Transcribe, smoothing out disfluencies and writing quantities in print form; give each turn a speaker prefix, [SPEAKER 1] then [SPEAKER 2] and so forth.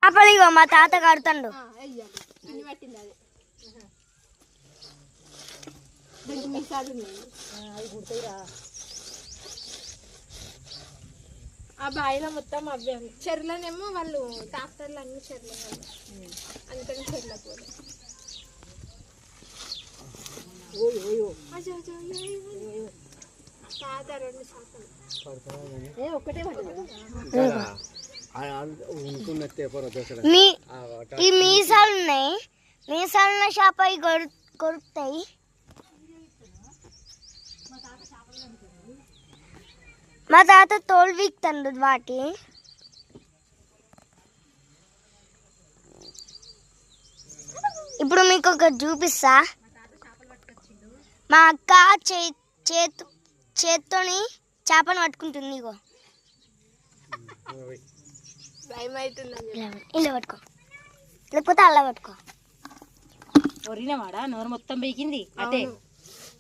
[SPEAKER 1] అప్పలిగో మా తాత కడుతుండు.
[SPEAKER 2] ఆ బాయిలో మొత్తం అవే చెర్లనేమో వాళ్ళు ట్రాక్టర్లు అన్ని చెర్ల అందుకని చెర్లకు తాత 2 చేపలు ఒకటే
[SPEAKER 1] ఈ మీసాలు ఉన్నాయి, మీసాలున్న చేప కొరుకుతాయి. మా తాత తోలు వీక్తండు వాటి. ఇప్పుడు మీకు ఒక చూపిస్తా. మా అక్క చేత్తోని చేపను పట్టుకుంటుంది. ఇగో ఇలా పట్టుకో, లేకపోతే అలా పట్టుకో.
[SPEAKER 3] ఒరినవాడా నోరు మొత్తం బీకింది అదే.